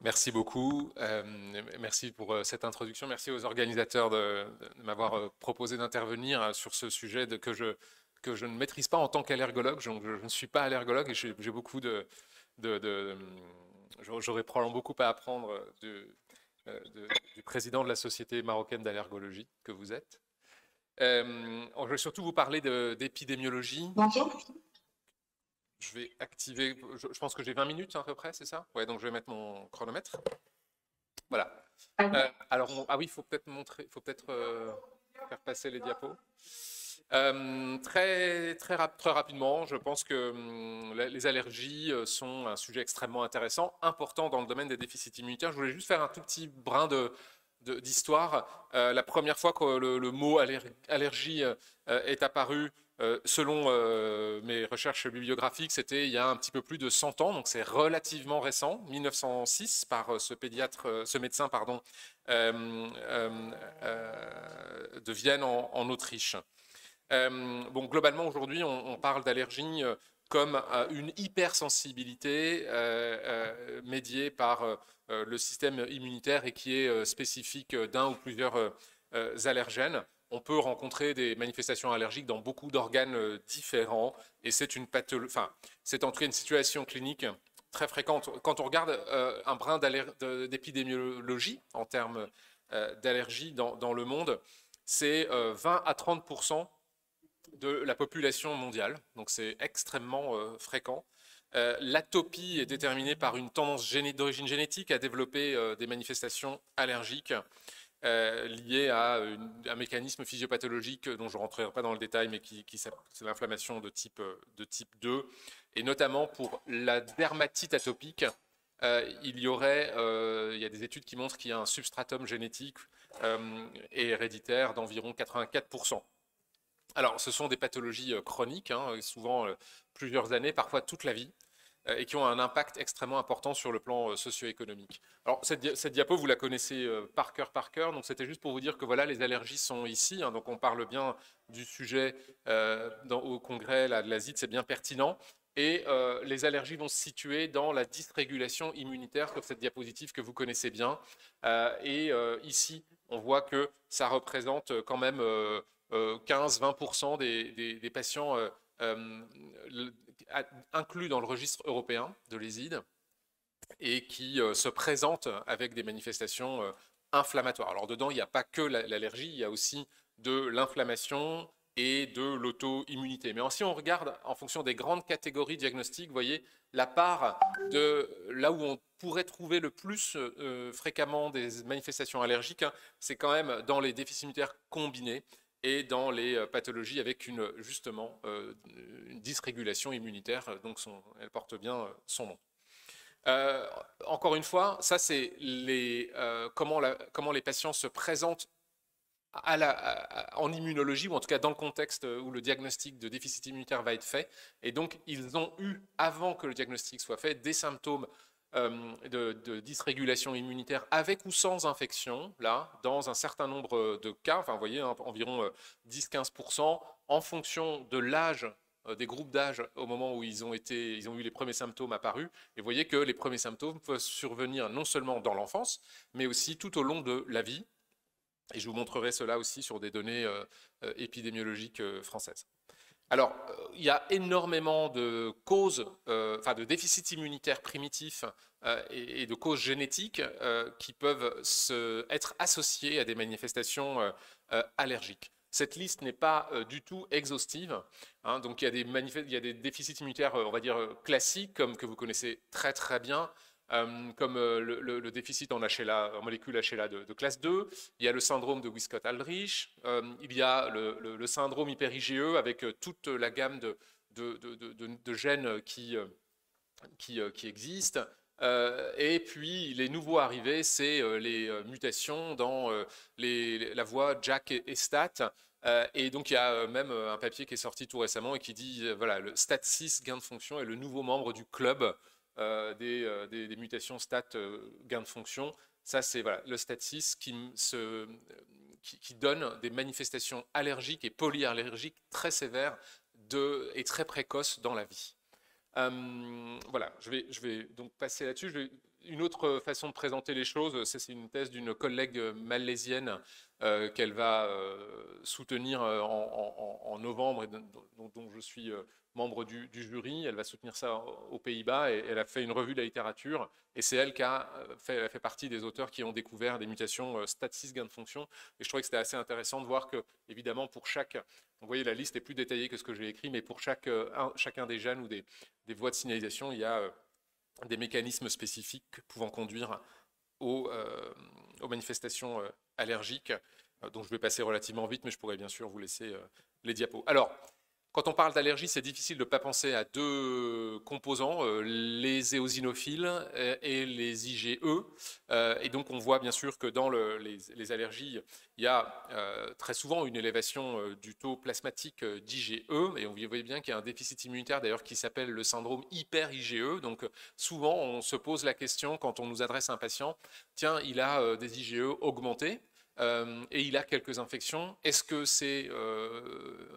Merci beaucoup. Merci pour cette introduction. Merci aux organisateurs de m'avoir proposé d'intervenir sur ce sujet que je ne maîtrise pas en tant qu'allergologue. Je ne suis pas allergologue et j'ai beaucoup j'aurais probablement beaucoup à apprendre du président de la Société marocaine d'allergologie que vous êtes. Je vais surtout vous parler d'épidémiologie. Bonjour. Je vais activer, je pense que j'ai 20 minutes à peu près, c'est ça? Ouais, donc je vais mettre mon chronomètre. Voilà. Ah oui, il faut peut-être montrer, il faut peut-être faire passer les diapos. Très rapidement, je pense que les allergies sont un sujet extrêmement intéressant, important dans le domaine des déficits immunitaires. Je voulais juste faire un tout petit brin d'histoire. La première fois que le mot allergie est apparu, selon mes recherches bibliographiques, c'était il y a un petit peu plus de 100 ans, donc c'est relativement récent, 1906, par ce médecin pardon, de Vienne en Autriche. Bon, globalement, aujourd'hui, on parle d'allergie comme une hypersensibilité médiée par le système immunitaire et qui est spécifique d'un ou plusieurs allergènes. On peut rencontrer des manifestations allergiques dans beaucoup d'organes différents et c'est une pathologie, enfin, c'est en tout cas une situation clinique très fréquente. Quand on regarde un brin d'épidémiologie en termes d'allergie dans le monde, c'est 20 à 30% de la population mondiale, donc c'est extrêmement fréquent. L'atopie est déterminée par une tendance d'origine génétique à développer des manifestations allergiques liées à un mécanisme physiopathologique dont je ne rentrerai pas dans le détail, mais c'est l'inflammation de type 2. Et notamment pour la dermatite atopique, il y a des études qui montrent qu'il y a un substratum génétique et héréditaire d'environ 84%. Alors, ce sont des pathologies chroniques, hein, souvent plusieurs années, parfois toute la vie, et qui ont un impact extrêmement important sur le plan socio-économique. Alors, cette diapo, vous la connaissez par cœur, donc c'était juste pour vous dire que voilà, les allergies sont ici, hein, donc on parle bien du sujet au congrès là, de la ZID, c'est bien pertinent, et les allergies vont se situer dans la dysrégulation immunitaire sur cette diapositive que vous connaissez bien, et ici, on voit que ça représente quand même 15-20% des patients inclus dans le registre européen de l'ESID et qui se présentent avec des manifestations inflammatoires. Alors dedans, il n'y a pas que l'allergie, il y a aussi de l'inflammation et de l'auto-immunité. Mais si on regarde en fonction des grandes catégories diagnostiques, vous voyez, la part de là où on pourrait trouver le plus fréquemment des manifestations allergiques, hein, c'est quand même dans les déficits immunitaires combinés et dans les pathologies avec justement une dysrégulation immunitaire, donc elle porte bien son nom. Encore une fois, ça c'est comment les patients se présentent en immunologie, ou en tout cas dans le contexte où le diagnostic de déficit immunitaire va être fait. Et donc, ils ont eu, avant que le diagnostic soit fait, des symptômes de dysrégulation immunitaire avec ou sans infection, là, dans un certain nombre de cas, enfin, vous voyez, hein, environ 10-15%, en fonction de l'âge, des groupes d'âge au moment où ils ont eu les premiers symptômes apparus. Et vous voyez que les premiers symptômes peuvent survenir non seulement dans l'enfance, mais aussi tout au long de la vie. Et je vous montrerai cela aussi sur des données épidémiologiques françaises. Alors, il y a énormément de causes, de déficits immunitaires primitifs et de causes génétiques qui peuvent être associées à des manifestations allergiques. Cette liste n'est pas du tout exhaustive, hein, donc il y a des déficits immunitaires, on va dire, classiques, comme que vous connaissez très très bien, comme le déficit en molécule HLA de classe 2, il y a le syndrome de Wiskott-Aldrich, il y a le syndrome hyper-IgE avec toute la gamme de gènes qui existent. Et puis les nouveaux arrivés, c'est les mutations dans la voie JAK et STAT. Et donc il y a même un papier qui est sorti tout récemment et qui dit voilà, le STAT6 gain de fonction est le nouveau membre du club des mutations STAT gain de fonction. Ça, c'est voilà, le STAT6 qui donne des manifestations allergiques et polyallergiques très sévères et très précoces dans la vie. Voilà, je vais donc passer là-dessus. une autre façon de présenter les choses, c'est une thèse d'une collègue malaisienne qu'elle va soutenir en novembre, et dont je suis membre du jury. Elle va soutenir ça aux Pays-Bas et elle a fait une revue de la littérature. Et c'est elle qui a fait partie des auteurs qui ont découvert des mutations STAT6 gain de fonction. Et je trouvais que c'était assez intéressant de voir que, évidemment, pour chaque... Vous voyez, la liste est plus détaillée que ce que j'ai écrit, mais pour chacun des gènes ou des voies de signalisation, il y a des mécanismes spécifiques pouvant conduire aux manifestations allergiques. Donc je vais passer relativement vite, mais je pourrais bien sûr vous laisser les diapos. Alors, quand on parle d'allergie, c'est difficile de ne pas penser à deux composants, les éosinophiles et les IgE. Et donc on voit bien sûr que dans les allergies, il y a très souvent une élévation du taux plasmatique d'IgE. Et on voit bien qu'il y a un déficit immunitaire d'ailleurs qui s'appelle le syndrome hyper-IgE. Donc souvent on se pose la question quand on nous adresse un patient, tiens, il a des IgE augmentés. Et il a quelques infections. Est-ce que c'est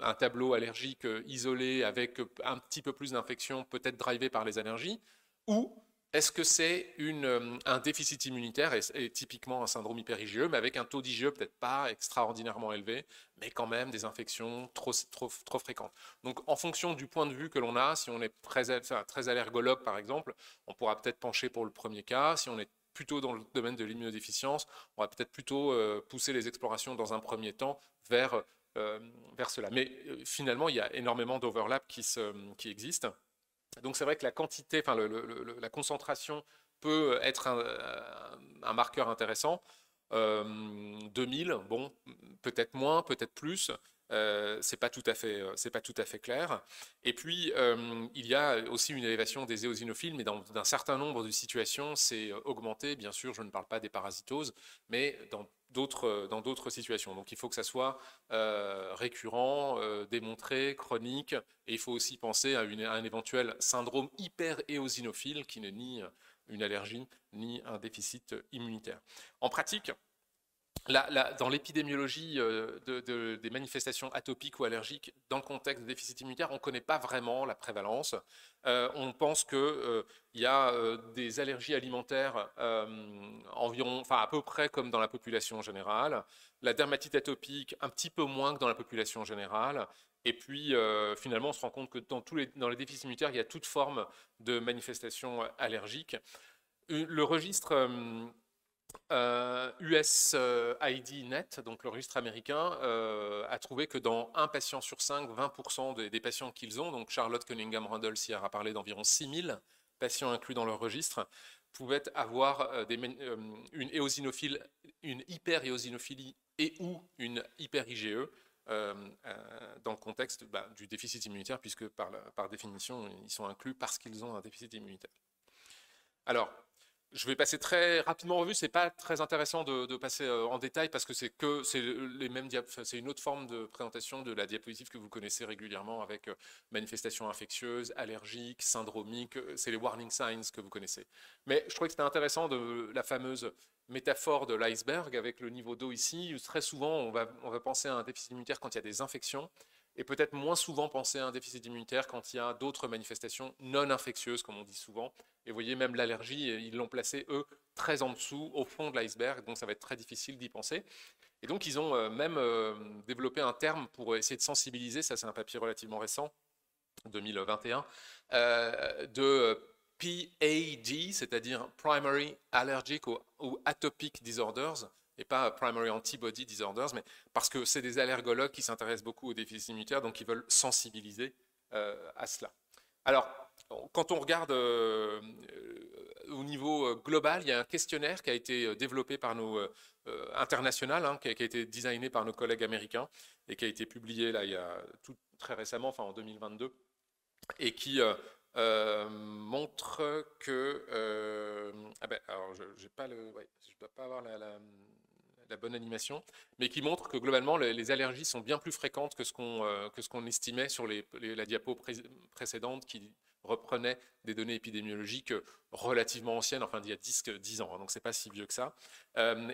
un tableau allergique isolé avec un petit peu plus d'infections, peut-être drivé par les allergies, ou est-ce que c'est un déficit immunitaire et typiquement un syndrome hyper-IgE, mais avec un taux d'IgE peut-être pas extraordinairement élevé, mais quand même des infections trop fréquentes. Donc en fonction du point de vue que l'on a, si on est très allergologue par exemple, on pourra peut-être pencher pour le premier cas. Si on est plutôt dans le domaine de l'immunodéficience, on va peut-être plutôt pousser les explorations dans un premier temps vers cela. Mais finalement, il y a énormément d'overlap qui existe. Donc c'est vrai que la quantité, enfin la concentration peut être un marqueur intéressant. 2000, bon, peut-être moins, peut-être plus. C'est pas tout à fait clair. Et puis il y a aussi une élévation des éosinophiles, mais dans un certain nombre de situations, c'est augmenté. Bien sûr, je ne parle pas des parasitoses, mais dans d'autres situations. Donc il faut que ça soit récurrent, démontré, chronique, et il faut aussi penser à un éventuel syndrome hyper-éosinophile qui n'est ni une allergie ni un déficit immunitaire. En pratique, dans l'épidémiologie des manifestations atopiques ou allergiques, dans le contexte de déficit immunitaire, on ne connaît pas vraiment la prévalence. On pense qu'il y a des allergies alimentaires environ, enfin à peu près comme dans la population générale. La dermatite atopique, un petit peu moins que dans la population générale. Et puis, finalement, on se rend compte que dans les déficits immunitaires, il y a toute forme de manifestation allergique. Le registre USID-Net, donc le registre américain, a trouvé que dans un patient sur 5, 20% des patients qu'ils ont, donc Charlotte Cunningham-Randall hier a parlé d'environ 6000 patients inclus dans leur registre, pouvaient avoir une éosinophile, une hyper-éosinophilie et ou une hyper-IgE dans le contexte du déficit immunitaire, puisque par définition, ils sont inclus parce qu'ils ont un déficit immunitaire. Alors, je vais passer très rapidement en revue. C'est pas très intéressant de passer en détail parce que c'est les mêmes c'est une autre forme de présentation de la diapositive que vous connaissez régulièrement avec manifestations infectieuses, allergiques, syndromiques. C'est les warning signs que vous connaissez. Mais je trouvais que c'était intéressant de la fameuse métaphore de l'iceberg avec le niveau d'eau ici. Très souvent, on va penser à un déficit immunitaire quand il y a des infections, et peut-être moins souvent penser à un déficit immunitaire quand il y a d'autres manifestations non infectieuses, comme on dit souvent. Et vous voyez, même l'allergie, ils l'ont placé, eux, très en dessous, au fond de l'iceberg, donc ça va être très difficile d'y penser. Et donc, ils ont même développé un terme pour essayer de sensibiliser, ça c'est un papier relativement récent, 2021, de PAD, c'est-à-dire Primary Allergic ou Atopic Disorders, et pas Primary Antibody Disorders, mais parce que c'est des allergologues qui s'intéressent beaucoup aux déficits immunitaires, donc ils veulent sensibiliser à cela. Alors, quand on regarde au niveau global, il y a un questionnaire qui a été développé par nos international, hein, qui a été designé par nos collègues américains et qui a été publié là, il y a très récemment, enfin en 2022, et qui montre que... alors, je ne dois pas avoir la bonne animation, mais qui montre que globalement, les allergies sont bien plus fréquentes que ce qu'on estimait sur la diapo précédente, qui reprenait des données épidémiologiques relativement anciennes, enfin d'il y a 10 ans, hein, donc c'est pas si vieux que ça,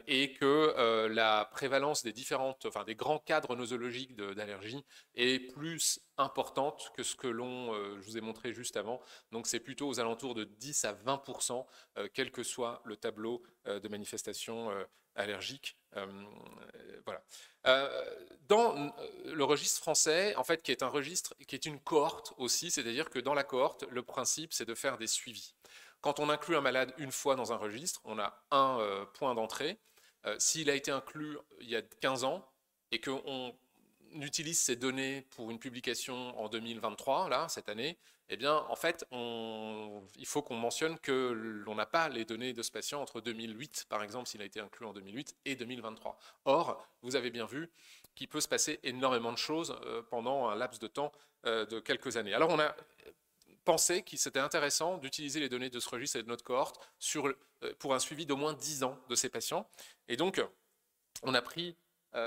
et que la prévalence des des grands cadres nosologiques d'allergie est plus importante que ce que je vous ai montré juste avant. Donc c'est plutôt aux alentours de 10 à 20%, quel que soit le tableau de manifestations allergiques. Voilà. Dans le registre français, en fait, qui est un registre, qui est une cohorte aussi, c'est-à-dire que dans la cohorte, le principe, c'est de faire des suivis. Quand on inclut un malade une fois dans un registre, on a un point d'entrée. S'il a été inclus il y a 15 ans et qu'on utilise ces données pour une publication en 2023, là, cette année, eh bien, en fait, il faut qu'on mentionne que l'on n'a pas les données de ce patient entre 2008, par exemple, s'il a été inclus en 2008, et 2023. Or, vous avez bien vu qu'il peut se passer énormément de choses pendant un laps de temps de quelques années. Alors, on a pensé que c'était intéressant d'utiliser les données de ce registre et de notre cohorte pour un suivi d'au moins 10 ans de ces patients. Et donc, on a pris,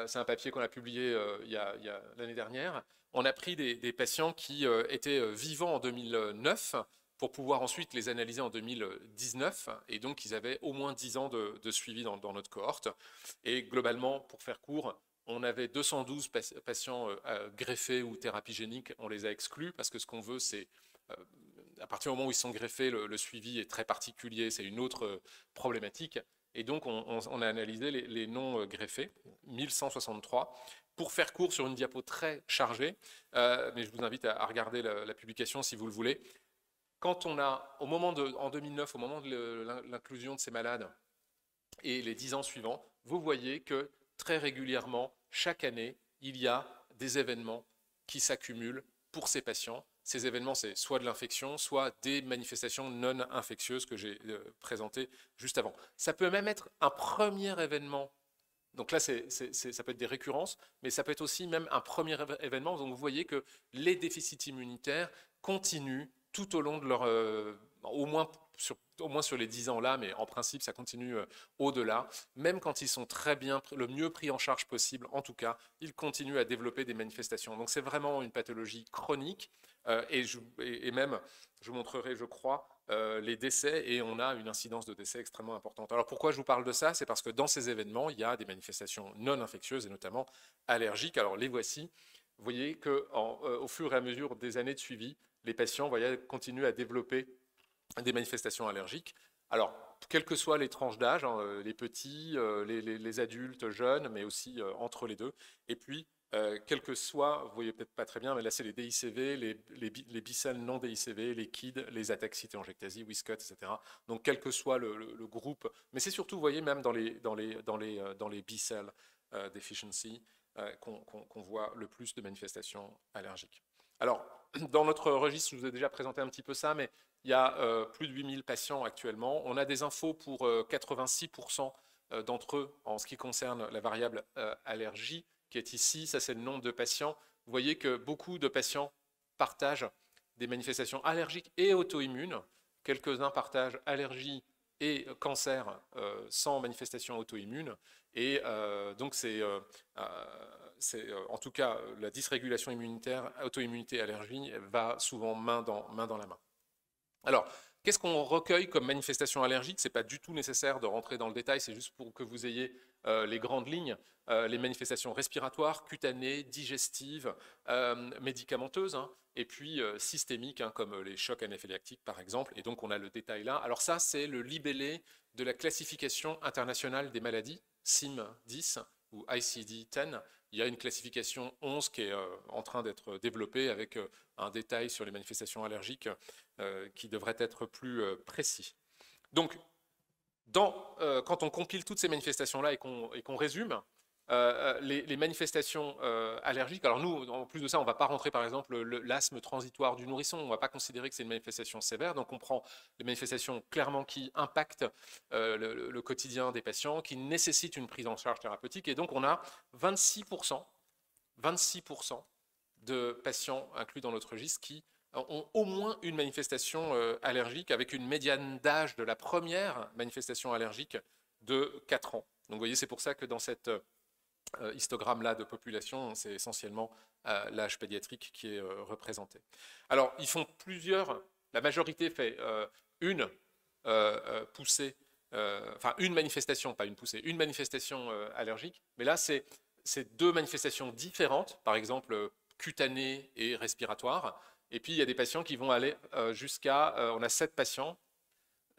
c'est un papier qu'on a publié il y a l'année dernière, on a pris des patients qui étaient vivants en 2009 pour pouvoir ensuite les analyser en 2019, et donc ils avaient au moins 10 ans de suivi dans notre cohorte. Et globalement, pour faire court, on avait 212 patients greffés ou thérapie génique, on les a exclus parce que ce qu'on veut, c'est à partir du moment où ils sont greffés, le suivi est très particulier, c'est une autre problématique. Et donc, on a analysé les non greffés, 1163. Pour faire court sur une diapo très chargée, mais je vous invite à regarder la publication si vous le voulez. Quand on a, en 2009, au moment de l'inclusion de ces malades et les 10 ans suivants, vous voyez que très régulièrement, chaque année, il y a des événements qui s'accumulent pour ces patients. Ces événements, c'est soit de l'infection, soit des manifestations non infectieuses que j'ai présentées juste avant. Ça peut même être un premier événement. Donc là, ça peut être des récurrences, mais ça peut être aussi même un premier événement. Donc vous voyez que les déficits immunitaires continuent tout au long de leur... au moins sur les 10 ans là, mais en principe, ça continue au-delà. Même quand ils sont très bien, le mieux pris en charge possible, en tout cas, ils continuent à développer des manifestations. Donc c'est vraiment une pathologie chronique. Et même, je vous montrerai, je crois, les décès, et on a une incidence de décès extrêmement importante. Alors pourquoi je vous parle de ça? C'est parce que dans ces événements, il y a des manifestations non infectieuses et notamment allergiques. Alors les voici. Vous voyez qu'au fur et à mesure des années de suivi, les patients continuent à développer des manifestations allergiques. Alors, quelles que soient les tranches d'âge, hein, les petits, les adultes, jeunes, mais aussi entre les deux. Et puis, quel que soit, vous voyez peut-être pas très bien, mais là c'est les DICV, les bicelles non DICV, les KID, les ataxies, télangiectasies, Wiskott, etc. Donc quel que soit le groupe, mais c'est surtout, vous voyez, même dans les B-cell deficiency qu'on voit le plus de manifestations allergiques. Alors, dans notre registre, je vous ai déjà présenté un petit peu ça, mais il y a plus de 8000 patients actuellement. On a des infos pour 86% d'entre eux en ce qui concerne la variable allergie, qui est ici. Ça, c'est le nombre de patients. Vous voyez que beaucoup de patients partagent des manifestations allergiques et auto-immunes. Quelques-uns partagent allergie et cancer sans manifestation auto-immune. Et donc, c'est en tout cas, la dysrégulation immunitaire, auto-immunité, allergie, va souvent main dans la main. Alors, qu'est-ce qu'on recueille comme manifestation allergique? Ce n'est pas du tout nécessaire de rentrer dans le détail, c'est juste pour que vous ayez les grandes lignes. Les manifestations respiratoires, cutanées, digestives, médicamenteuses, hein, et puis systémiques, hein, comme les chocs anaphylactiques par exemple. Et donc on a le détail là. Alors ça, c'est le libellé de la classification internationale des maladies, CIM-10 ou ICD-10. Il y a une classification 11 qui est en train d'être développée avec un détail sur les manifestations allergiques qui devrait être plus précis. Donc, quand on compile toutes ces manifestations-là et qu'on résume, les manifestations allergiques, alors nous, en plus de ça, on ne va pas rentrer par exemple l'asthme transitoire du nourrisson, on ne va pas considérer que c'est une manifestation sévère, donc on prend les manifestations clairement qui impactent le quotidien des patients, qui nécessitent une prise en charge thérapeutique, et donc on a 26% de patients inclus dans notre registre qui ont au moins une manifestation allergique, avec une médiane d'âge de la première manifestation allergique de 4 ans. Donc vous voyez, c'est pour ça que dans cette histogramme-là de population, c'est essentiellement l'âge pédiatrique qui est représenté. Alors, ils font la majorité fait une poussée, enfin une manifestation, pas une poussée, une manifestation allergique, mais là c'est deux manifestations différentes, par exemple cutanée et respiratoire, et puis il y a des patients qui vont aller jusqu'à, on a 7 patients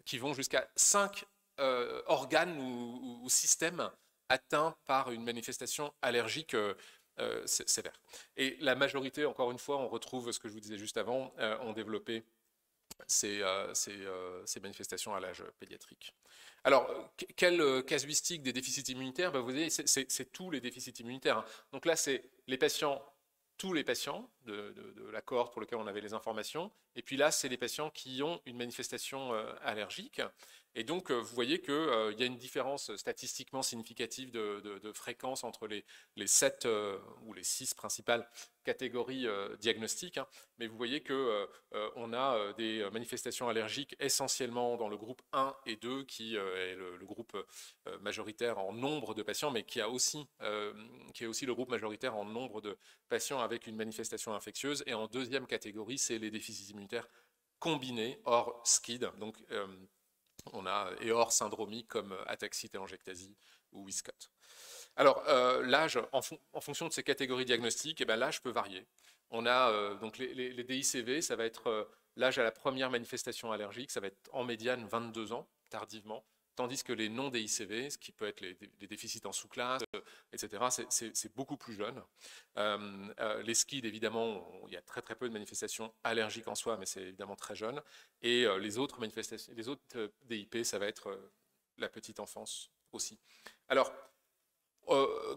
qui vont jusqu'à 5 organes ou systèmes atteints par une manifestation allergique sévère. Et la majorité, encore une fois, on retrouve ce que je vous disais juste avant, ont développé ces manifestations à l'âge pédiatrique. Alors, quelle casuistique des déficits immunitaires? Ben, vous voyez, c'est tous les déficits immunitaires. Donc là, c'est les patients, tous les patients de la cohorte pour lequel on avait les informations. Et puis là, c'est les patients qui ont une manifestation allergique. Et donc, vous voyez qu'il y a une différence statistiquement significative de fréquence entre les 7 ou les 6 principales catégories diagnostiques. Hein. Mais vous voyez qu'on a des manifestations allergiques essentiellement dans le groupe 1 et 2, qui est le groupe majoritaire en nombre de patients, mais qui est aussi le groupe majoritaire en nombre de patients avec une manifestation infectieuse. Et en deuxième catégorie, c'est les déficits immunitaires combinés, hors SCID. Donc, on a et hors syndromique comme ataxie, télangiectasie ou Wiskott. Alors, l'âge, en fonction de ces catégories diagnostiques, eh ben, l'âge peut varier. On a donc les DICV, ça va être l'âge à la première manifestation allergique, ça va être en médiane 22 ans, tardivement, tandis que les non-DICV, ce qui peut être les déficits en sous-classe, etc., c'est beaucoup plus jeune. Les SCID, évidemment, il y a très très peu de manifestations allergiques en soi, mais c'est évidemment très jeune. Et les autres manifestations, les autres DIP, ça va être la petite enfance aussi. Alors,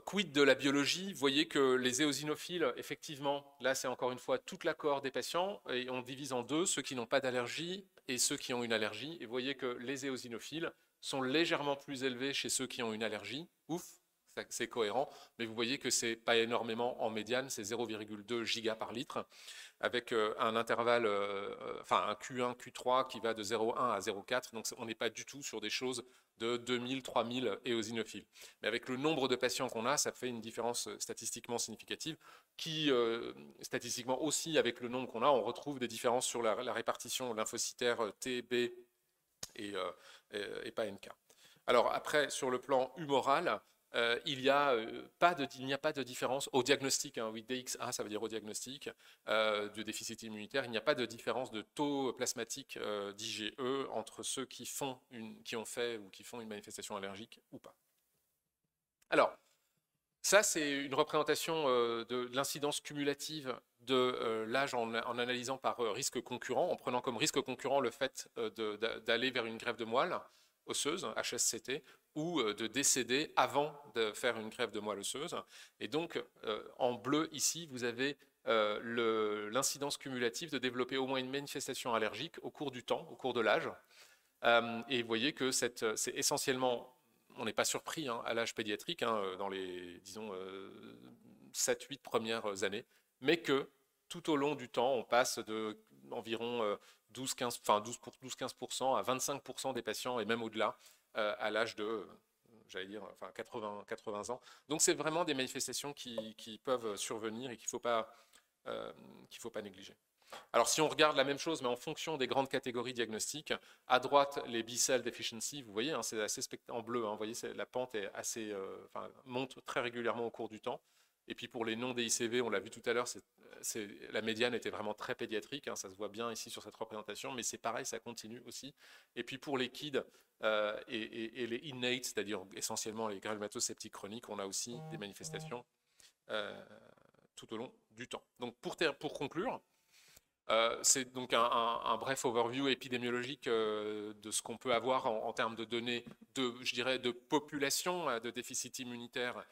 quid de la biologie? Vous voyez que les éosinophiles, effectivement, là c'est encore une fois toute la cohorte des patients, et on divise en deux, ceux qui n'ont pas d'allergie et ceux qui ont une allergie. Et vous voyez que les éosinophiles sont légèrement plus élevés chez ceux qui ont une allergie. Ouf, c'est cohérent, mais vous voyez que c'est pas énormément en médiane, c'est 0,2 giga par litre, avec un intervalle, enfin un Q1, Q3 qui va de 0,1 à 0,4, donc on n'est pas du tout sur des choses de 2000, 3000 éosinophiles. Mais avec le nombre de patients qu'on a, ça fait une différence statistiquement significative, qui statistiquement aussi, avec le nombre qu'on a, on retrouve des différences sur la répartition lymphocytaire T, B et pas NK. Alors après, sur le plan humoral, il n'y a pas de différence au diagnostic, hein, oui, DXA ça veut dire au diagnostic de déficit immunitaire, il n'y a pas de différence de taux plasmatique d'IgE entre ceux qui ont fait ou qui font une manifestation allergique ou pas. Alors, ça c'est une représentation de l'incidence cumulative de l'âge en analysant par risque concurrent, en prenant comme risque concurrent le fait d'aller vers une greffe de moelle osseuse, HSCT, ou de décéder avant de faire une greffe de moelle osseuse. Et donc, en bleu, ici, vous avez l'incidence cumulative de développer au moins une manifestation allergique au cours du temps, au cours de l'âge. Et vous voyez que c'est essentiellement, on n'est pas surpris hein, à l'âge pédiatrique, hein, dans les, disons, 7-8 premières années, mais que tout au long du temps, on passe de environ 12-15% à 25% des patients, et même au-delà, à l'âge de, j'allais dire, enfin 80 ans. Donc c'est vraiment des manifestations qui peuvent survenir et qu'il ne faut pas négliger. Alors si on regarde la même chose, mais en fonction des grandes catégories diagnostiques, à droite, les B-cell deficiency, vous voyez, hein, c'est assez en bleu, hein, vous voyez, la pente est assez, monte très régulièrement au cours du temps. Et puis pour les non-DICV, on l'a vu tout à l'heure, la médiane était vraiment très pédiatrique, hein, ça se voit bien ici sur cette représentation, mais c'est pareil, ça continue aussi. Et puis pour les KID et les innate, c'est-à-dire essentiellement les granulomatoses septiques chroniques, on a aussi des manifestations tout au long du temps. Donc pour conclure, c'est donc un bref overview épidémiologique de ce qu'on peut avoir en termes de données je dirais, de population de déficit immunitaire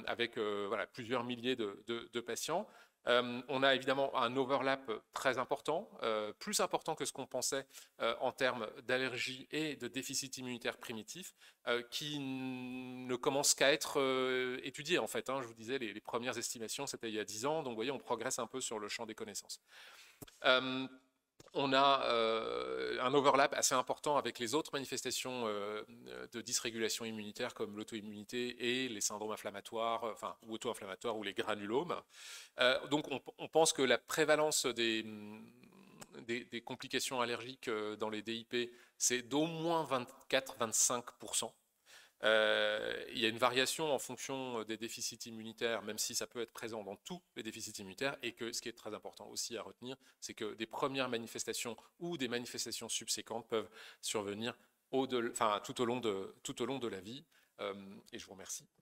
avec voilà, plusieurs milliers de patients. On a évidemment un overlap très important, plus important que ce qu'on pensait en termes d'allergie et de déficit immunitaire primitif, qui ne commence qu'à être étudié en fait. Hein. Je vous disais, les premières estimations, c'était il y a 10 ans, donc vous voyez, on progresse un peu sur le champ des connaissances. On a un overlap assez important avec les autres manifestations de dysrégulation immunitaire comme l'auto-immunité et les syndromes inflammatoires, enfin, ou auto-inflammatoires ou les granulomes. Donc on pense que la prévalence des complications allergiques dans les DIP, c'est d'au moins 24-25%. Il y a une variation en fonction des déficits immunitaires, même si ça peut être présent dans tous les déficits immunitaires, et que ce qui est très important aussi à retenir, c'est que des premières manifestations ou des manifestations subséquentes peuvent survenir tout au long de la vie. Et je vous remercie.